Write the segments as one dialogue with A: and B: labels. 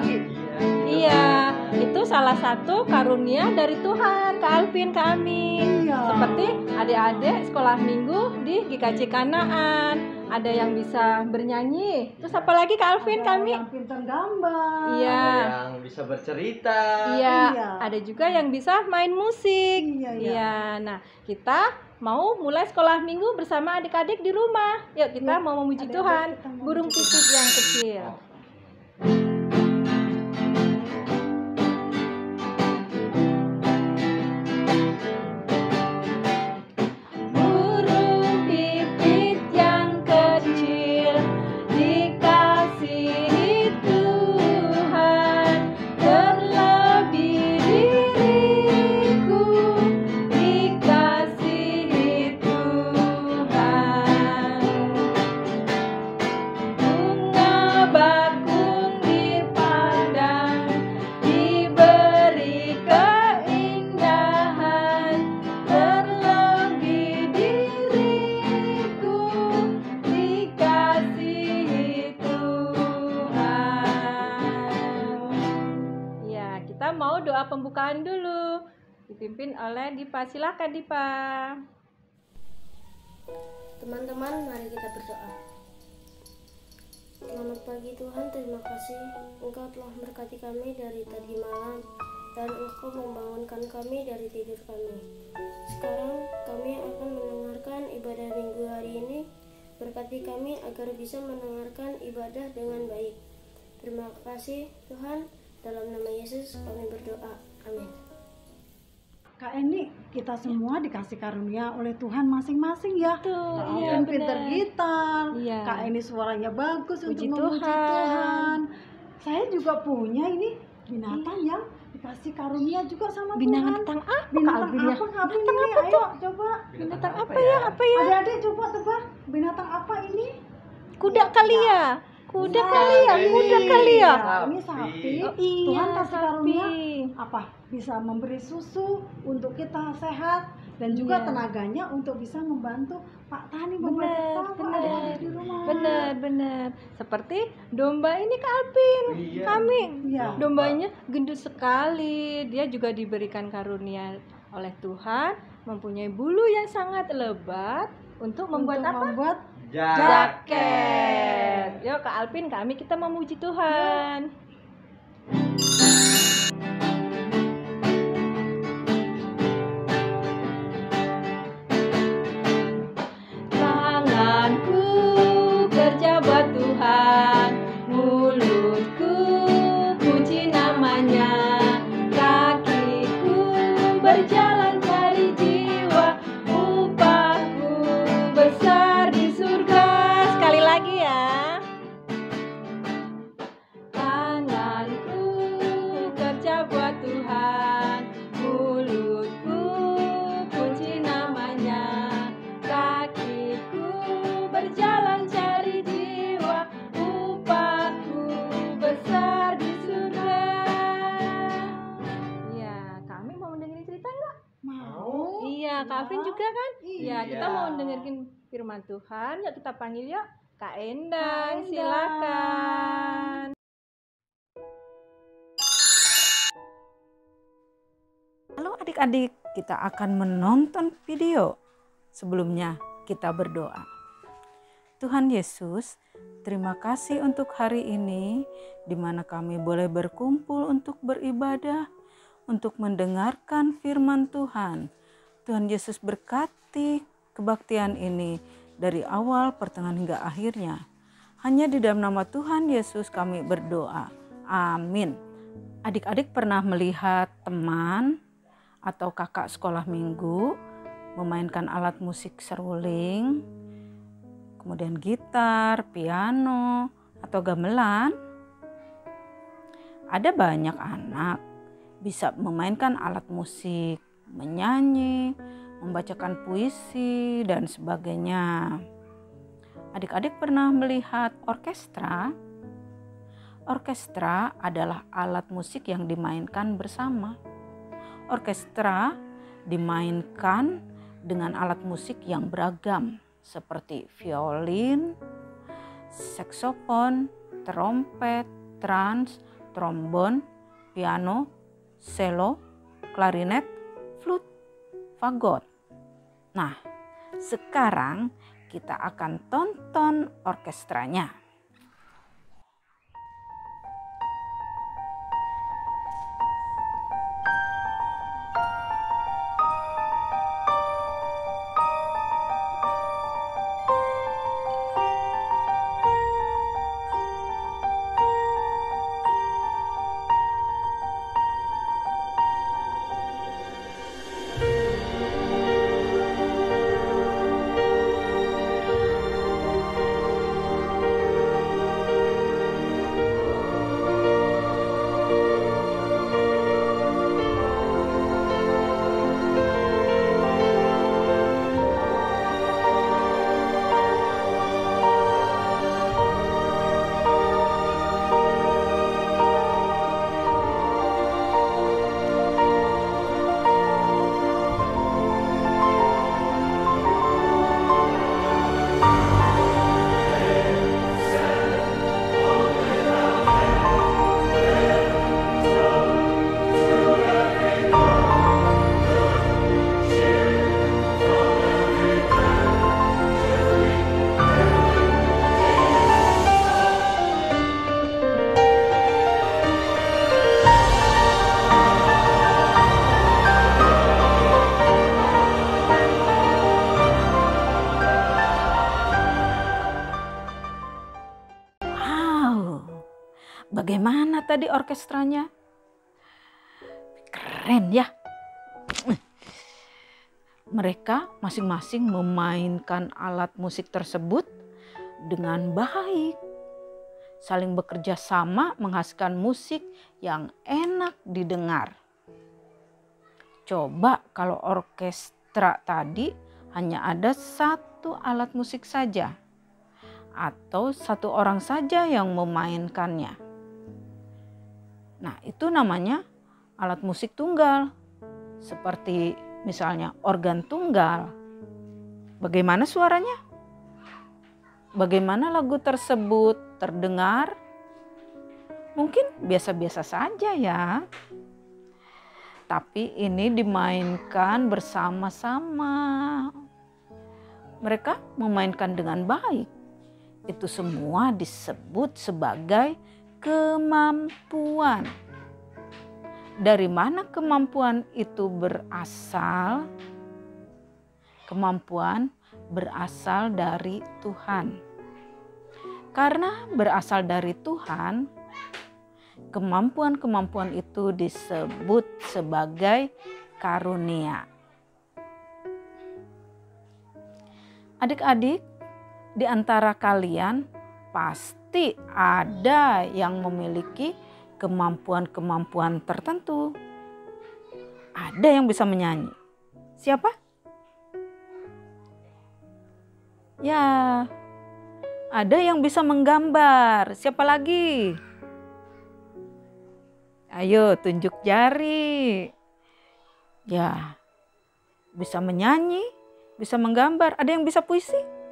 A: lagi.
B: Iya, itu salah satu karunia dari Tuhan, Kak Alvin, Kak Ami.
A: Iya.
B: Seperti adik-adik sekolah minggu di GKJ Kanaan. Ada yang bisa bernyanyi. Terus apa lagi Kak Alvin,
A: Ada
B: kami?
A: yang pintar gambar.
B: Iya.
C: Ada yang bisa bercerita.
B: Iya,
A: Iya.
B: ada juga yang bisa main musik.
A: Iya, iya.
B: Nah, kita mau mulai sekolah minggu bersama adik-adik di rumah. Yuk, kita
A: Yuk,
B: mau memuji
A: adik-adik
B: Tuhan.
A: kita mau
B: Burung
A: memuji
B: pipit yang kecil. Burung pipit yang kecil dikasihi Tuhan, terlebih diriku dikasihi Tuhan. Bunga bakung dipandang, diberi keindahan, terlebih diriku dikasihi Tuhan. Ya, kita mau doa pembukaan dulu, dipimpin oleh Dipa. Silakan Dipa.
D: Teman-teman, mari kita berdoa. Selamat pagi Tuhan, terima kasih Engkau telah memberkati kami dari tadi malam dan Engkau membangunkan kami dari tidur kami. Sekarang kami akan mendengarkan ibadah minggu hari ini. Berkati kami agar bisa mendengarkan ibadah dengan baik. Terima kasih Tuhan, dalam nama Yesus kami berdoa. Amin.
A: Kak Eni, kita semua dikasih karunia oleh Tuhan masing-masing ya.
B: Tuh,
A: Kak
B: iya,
A: Alvin pintar
B: benar.
A: gitar,
B: Iya.
A: Kak Eni suaranya bagus
B: Puji
A: untuk memuji
B: Tuhan.
A: Tuhan. Saya juga punya ini binatang yang dikasih karunia juga sama
B: Binatang
A: Tuhan.
B: apa Kak
A: Binatang
B: Alvin ya?
A: apa Kak Alvin
B: Binatang
A: ini?
B: apa
A: Ayo
B: tuh?
A: coba.
B: Binatang apa ya? Apa ya?
A: Adik-adik coba tebak. Binatang apa ini?
B: Kuda kali ya? Kuda
A: Iya,
B: kali ya?
C: ini.
B: Kuda kali ya?
A: Iya, ini sapi.
B: Oh, iya,
A: Tuhan kasih
B: sapi.
A: karunia apa? Bisa memberi susu untuk kita sehat dan juga
B: Iya.
A: tenaganya untuk bisa membantu Pak Tani
B: Benar,
A: membuat sawah
B: benar.
A: adik-adik di rumah.
B: Benar. Seperti domba ini Kak Alvin.
C: Iya.
B: Kami
A: Iya.
B: dombanya gendut sekali. Dia juga diberikan karunia oleh Tuhan, mempunyai bulu yang sangat lebat untuk membuat
A: Untuk
B: apa?
A: membuat
B: Jaket. Yuk Kak Alvin, kami kita memuji Tuhan. Tanganku kerja buat Tuhan, mulutku puji namanya, kakiku berjalan cari jiwa, upahku besar di surga. Sekali lagi ya. Tanganku kerja buat Tuhan, mulutku puji namanya, kakiku berjalan cari jiwa, upahku besar di surga. Ya, kami mau mendengar cerita nggak?
A: mau.
B: Iya, Kak Alvin juga kan?
A: Iya.
B: Ya, kita mau dengerin firman Tuhan. Yuk kita panggil yuk Kak Endang,
A: Kak Endang.
B: silakan.
E: Halo adik-adik, kita akan menonton video. Sebelumnya kita berdoa. Tuhan Yesus, terima kasih untuk hari ini di mana kami boleh berkumpul untuk beribadah, untuk mendengarkan firman Tuhan. Tuhan Yesus berkati kebaktian ini dari awal, pertengahan hingga akhirnya. Hanya di dalam nama Tuhan Yesus kami berdoa. Amin. Adik-adik pernah melihat teman atau kakak sekolah minggu memainkan alat musik seruling, kemudian gitar, piano, atau gamelan? Ada banyak anak bisa memainkan alat musik, menyanyi, membacakan puisi, dan sebagainya. Adik-adik pernah melihat orkestra? Orkestra adalah alat musik yang dimainkan bersama. Orkestra dimainkan dengan alat musik yang beragam seperti violin, saksofon, trompet, trans, trombon, piano, cello, klarinet, flute, fagot. Nah, sekarang kita akan tonton orkestranya. Bagaimana tadi orkestranya? Keren ya. Mereka masing-masing memainkan alat musik tersebut dengan baik. Saling bekerja sama menghasilkan musik yang enak didengar. Coba kalau orkestra tadi hanya ada satu alat musik saja, atau satu orang saja yang memainkannya. Nah, itu namanya alat musik tunggal. Seperti misalnya organ tunggal. Bagaimana suaranya? Bagaimana lagu tersebut terdengar? Mungkin biasa-biasa saja ya. Tapi ini dimainkan bersama-sama. Mereka memainkan dengan baik. Itu semua disebut sebagai kemampuan. Dari mana kemampuan itu berasal? Kemampuan berasal dari Tuhan. Karena berasal dari Tuhan, kemampuan-kemampuan itu disebut sebagai karunia. Adik-adik, di antara kalian pasti ada yang memiliki kemampuan-kemampuan tertentu. Ada yang bisa menyanyi. Siapa? Ya, ada yang bisa menggambar. Siapa lagi? Ayo tunjuk jari. Ya, bisa menyanyi, bisa menggambar. Ada yang bisa puisi?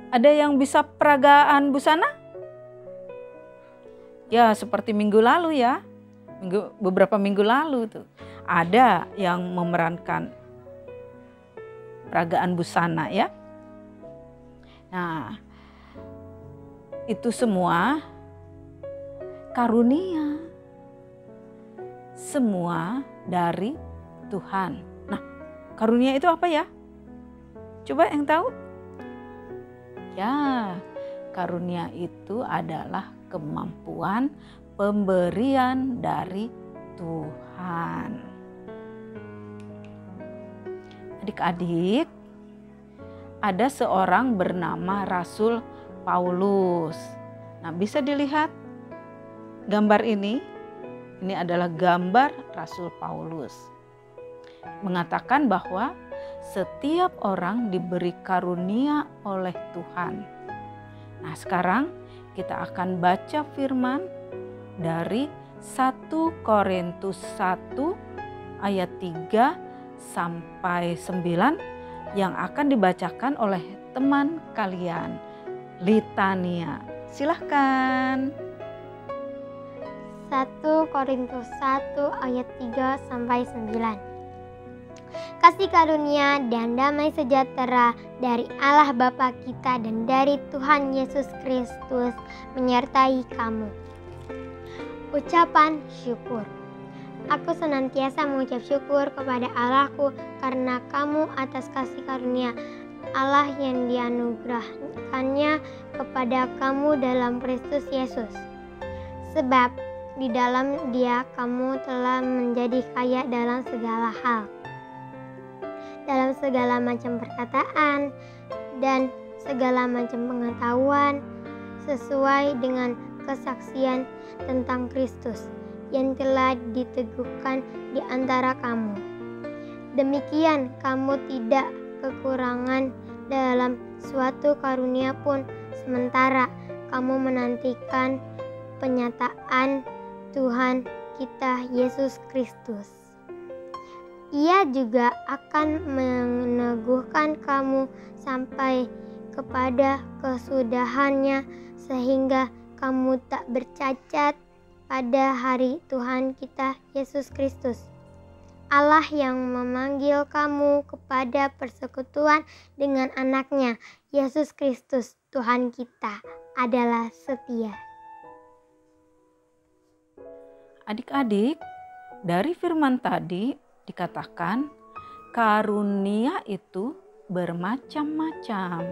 E: Ada yang bisa peragaan busana? Ya, seperti minggu lalu ya. Beberapa minggu lalu tuh. Ada yang memerankan peragaan busana ya. Nah, itu semua karunia. Semua dari Tuhan. Nah, karunia itu apa ya? Coba yang tahu? Ya, karunia itu adalah kemampuan pemberian dari Tuhan. Adik-adik, ada seorang bernama Rasul Paulus. Nah, bisa dilihat gambar ini. Ini adalah gambar Rasul Paulus. Mengatakan bahwa setiap orang diberi karunia oleh Tuhan. Nah, sekarang kita akan baca firman dari 1 Korintus 1 ayat 3 sampai 9 yang akan dibacakan oleh teman kalian, Litania. Silahkan.
F: 1 Korintus 1 ayat 3 sampai 9. Kasih karunia dan damai sejahtera dari Allah Bapa kita dan dari Tuhan Yesus Kristus menyertai kamu. Ucapan syukur. Aku senantiasa mengucap syukur kepada Allahku karena kamu atas kasih karunia Allah yang dianugerahkannya kepada kamu dalam Kristus Yesus. Sebab di dalam Dia kamu telah menjadi kaya dalam segala hal, dalam segala macam perkataan dan segala macam pengetahuan, sesuai dengan kesaksian tentang Kristus yang telah diteguhkan di antara kamu. Demikian kamu tidak kekurangan dalam suatu karunia pun, sementara kamu menantikan penyataan Tuhan kita Yesus Kristus. Ia juga akan meneguhkan kamu sampai kepada kesudahannya, sehingga kamu tak bercacat pada hari Tuhan kita Yesus Kristus. Allah yang memanggil kamu kepada persekutuan dengan anaknya, Yesus Kristus Tuhan kita, adalah setia.
E: Adik-adik, dari firman tadi dikatakan karunia itu bermacam-macam.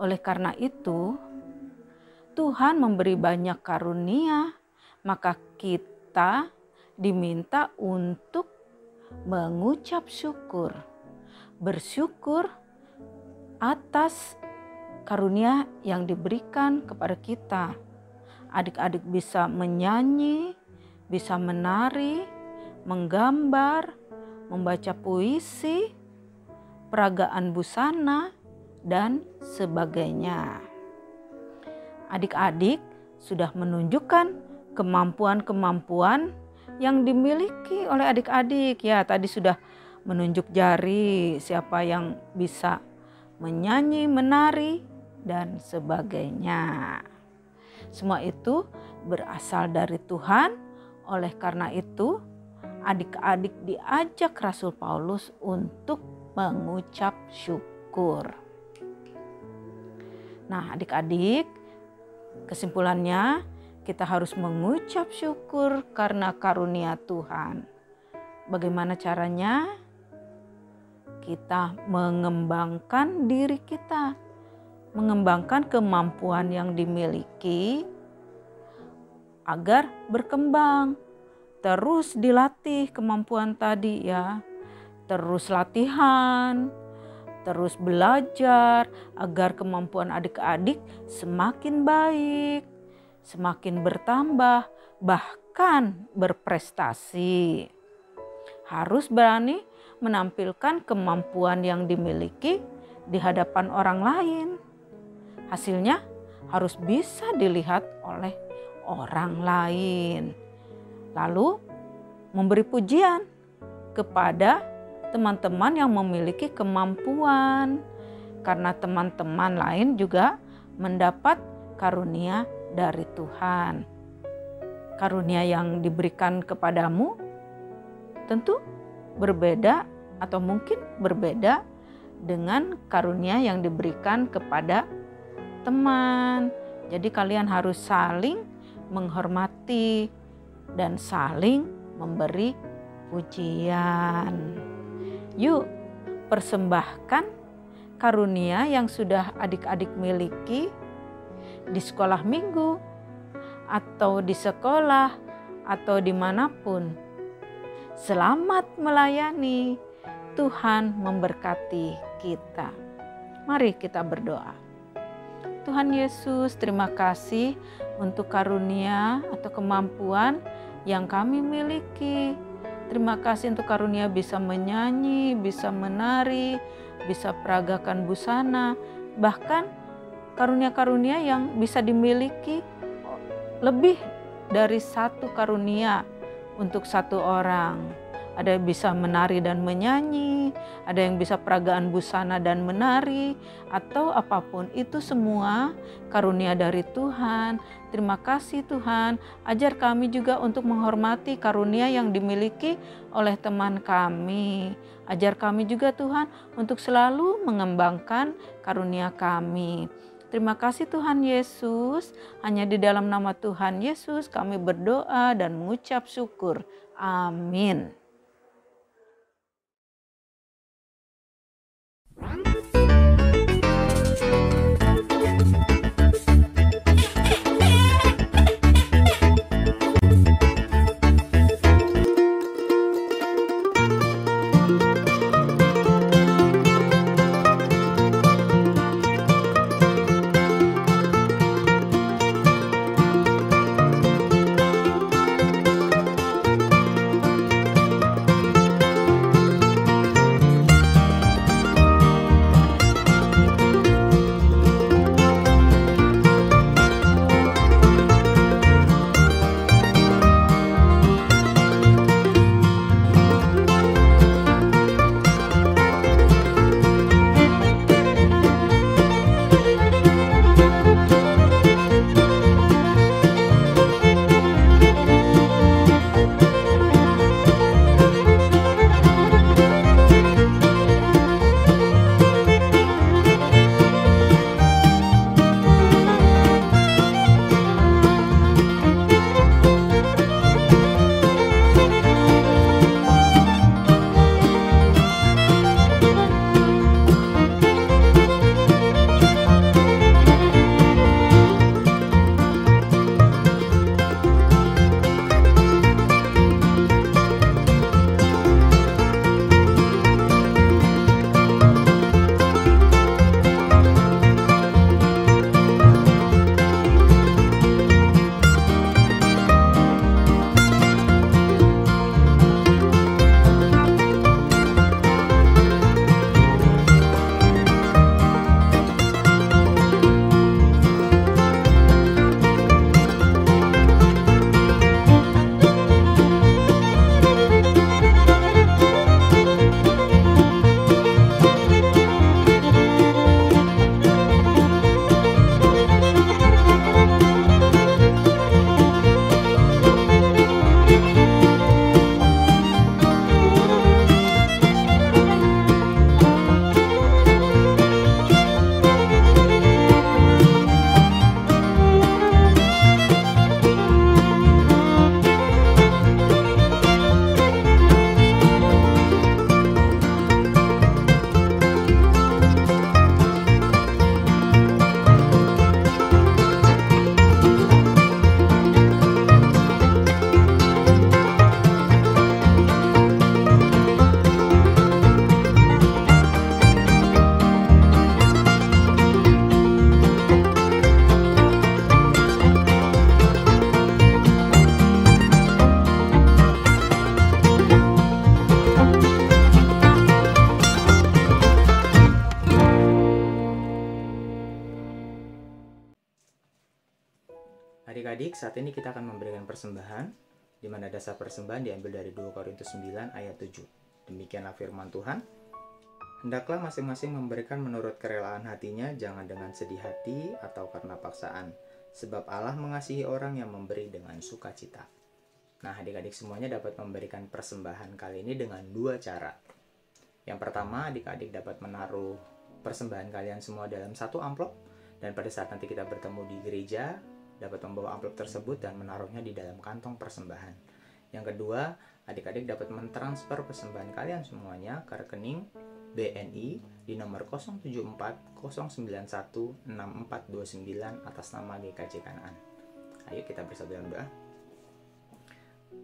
E: Oleh karena itu, Tuhan memberi banyak karunia, maka kita diminta untuk mengucap syukur, bersyukur atas karunia yang diberikan kepada kita. Adik-adik bisa menyanyi, bisa menari, menggambar, membaca puisi, peragaan busana, dan sebagainya. Adik-adik sudah menunjukkan kemampuan-kemampuan yang dimiliki oleh adik-adik. Ya, tadi sudah menunjuk jari siapa yang bisa menyanyi, menari, dan sebagainya. Semua itu berasal dari Tuhan. Oleh karena itu, adik-adik diajak Rasul Paulus untuk mengucap syukur. Nah, adik-adik, kesimpulannya kita harus mengucap syukur karena karunia Tuhan. Bagaimana caranya? Kita mengembangkan diri kita, mengembangkan kemampuan yang dimiliki agar berkembang. Terus dilatih kemampuan tadi ya. Terus latihan, terus belajar agar kemampuan adik-adik semakin baik, semakin bertambah, bahkan berprestasi. Harus berani menampilkan kemampuan yang dimiliki di hadapan orang lain. Hasilnya harus bisa dilihat oleh orang lain. Lalu memberi pujian kepada teman-teman yang memiliki kemampuan, karena teman-teman lain juga mendapat karunia dari Tuhan. Karunia yang diberikan kepadamu tentu berbeda atau mungkin berbeda dengan karunia yang diberikan kepada teman. Jadi kalian harus saling menghormati dan saling memberi pujian. Yuk, persembahkan karunia yang sudah adik-adik miliki di sekolah minggu atau di sekolah atau dimanapun. Selamat melayani. Tuhan memberkati kita. Mari kita berdoa. Tuhan Yesus, terima kasih untuk karunia atau kemampuan yang kami miliki. Terima kasih untuk karunia bisa menyanyi, bisa menari, bisa peragakan busana, bahkan karunia-karunia yang bisa dimiliki lebih dari satu karunia untuk satu orang. ada yang bisa menari dan menyanyi, ada yang bisa peragaan busana dan menari, atau apapun itu semua karunia dari Tuhan. Terima kasih Tuhan, ajar kami juga untuk menghormati karunia yang dimiliki oleh teman kami. Ajar kami juga Tuhan untuk selalu mengembangkan karunia kami. Terima kasih Tuhan Yesus, hanya di dalam nama Tuhan Yesus kami berdoa dan mengucap syukur. Amin.
C: Adik-adik, saat ini kita akan memberikan persembahan, di mana dasar persembahan diambil dari 2 Korintus 9 ayat 7. Demikianlah firman Tuhan. Hendaklah masing-masing memberikan menurut kerelaan hatinya, jangan dengan sedih hati atau karena paksaan, sebab Allah mengasihi orang yang memberi dengan sukacita. Nah, adik-adik semuanya dapat memberikan persembahan kali ini dengan 2 cara. Yang pertama, adik-adik dapat menaruh persembahan kalian semua dalam 1 amplop, dan pada saat nanti kita bertemu di gereja, dapat membawa amplop tersebut dan menaruhnya di dalam kantong persembahan. Yang kedua, adik-adik dapat mentransfer persembahan kalian semuanya ke rekening BNI di nomor 074091642 atas nama GKJ Kanaan. Ayo kita bersatu dalam doa.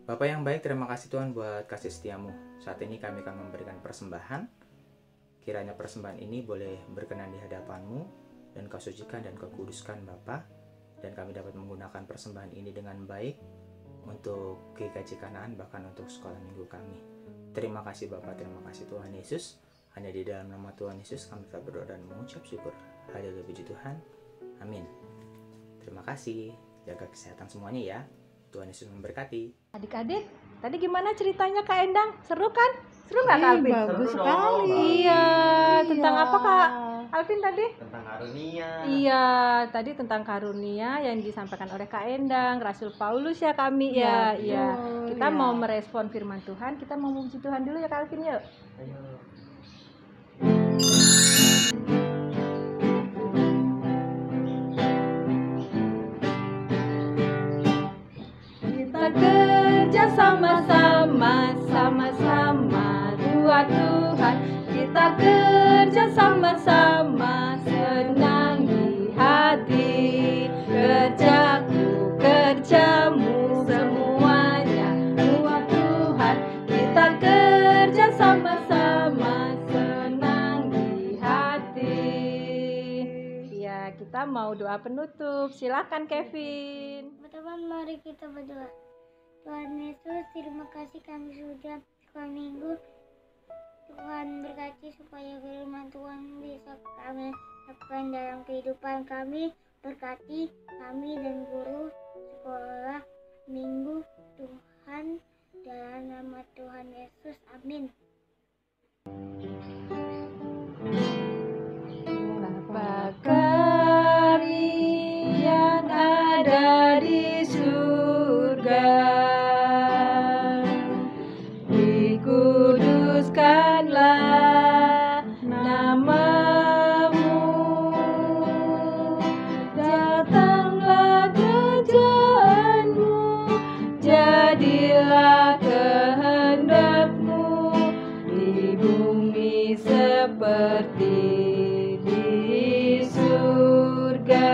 C: Bapak yang baik, terima kasih Tuhan buat kasih setiamu. Saat ini kami akan memberikan persembahan. Kiranya persembahan ini boleh berkenan di hadapan-Mu, dan Kau sucikan dan Kau kuduskan Bapa. Dan kami dapat menggunakan persembahan ini dengan baik untuk GKJ Kanaan, bahkan untuk sekolah minggu kami. Terima kasih Bapak, terima kasih Tuhan Yesus. Hanya di dalam nama Tuhan Yesus kami telah berdoa dan mengucap syukur. Haleluya, puji Tuhan. Amin. Terima kasih. Jaga kesehatan semuanya ya. Tuhan Yesus memberkati.
B: Adik-adik, Tadi gimana ceritanya Kak Endang? Seru kan? Seru nggak Kak Alvin?
A: Bagus
C: Seru dong,
A: sekali.
C: Bang.
B: Iya, tentang apa Kak Alvin tadi?
C: Tentang karunia.
B: Iya, tadi tentang karunia yang disampaikan oleh Kak Endang, Rasul Paulus ya kami ya. Iya.
A: betul,
B: Kita
A: ya.
B: mau merespon firman Tuhan, kita mau memuji Tuhan dulu ya Kak Alvin yuk.
C: Ayo.
B: Kita kerja sama-sama, sama-sama buat Tuhan. Kita kerja sama-sama, senang di hati. Kerjaku, kerjamu, semuanya buat Tuhan. Kita kerja sama-sama, senang di hati. Ya, kita mau doa penutup. Silakan Kevin.
F: Teman-teman, mari kita berdoa. Tuhan Yesus, terima kasih kami sudah sekolah minggu. Tuhan berkati supaya firman Tuhan bisa kami lakukan dalam kehidupan kami. Berkati kami dan guru sekolah minggu Tuhan, dalam nama Tuhan Yesus. Amin.
B: Bapa kami yang ada di surga, dikuduskanlah namamu, datanglah kerajaanmu, jadilah kehendakmu di bumi seperti di surga.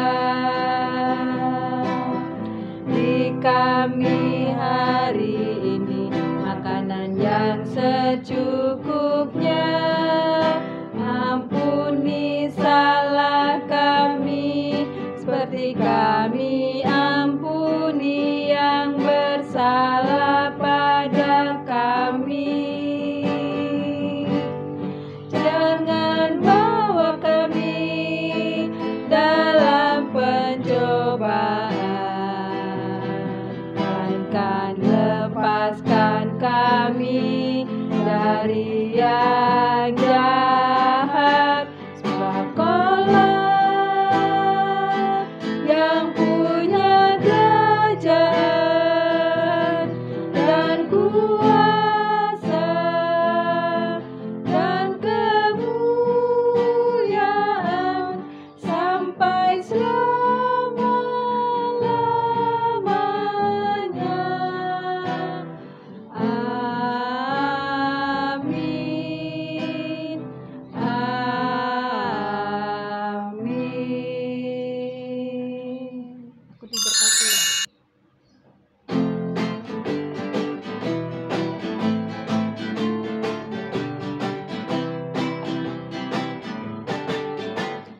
B: Beri kami hari ini makanan yang secukupnya. Ampuni salah kami seperti kami ampuni yang bersalah pada kami. Jangan bawa kami dalam pencobaan, melainkan lepaskan kami dari yang jahat. Sebab Kaulah yang punya kerajaan dan kuasa dan kemuliaan sampai selama-lamanya. Amin. Amin. Aku diberkati.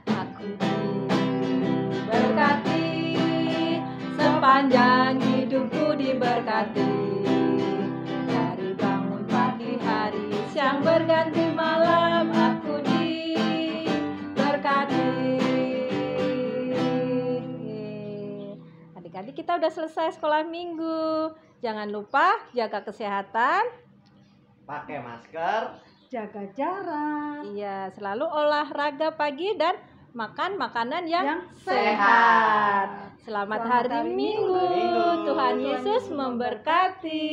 B: Aku diberkati, sepanjang hidupku diberkati. Dari bangun pagi hari, siang berganti malam, aku diberkati. Adik-adik, kita udah selesai sekolah minggu. Jangan lupa jaga kesehatan.
C: Pakai masker.
A: Jaga jarak.
B: Iya, selalu olahraga pagi dan makan makanan yang
A: sehat.
B: Selamat
A: Selamat
B: hari
A: hari
B: Minggu.
C: Minggu.
B: Tuhan Yesus memberkati.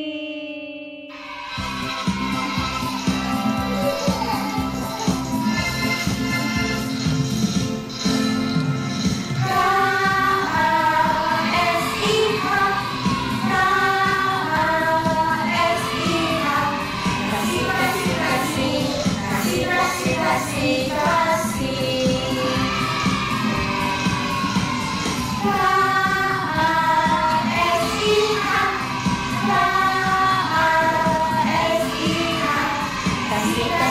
F: Kasih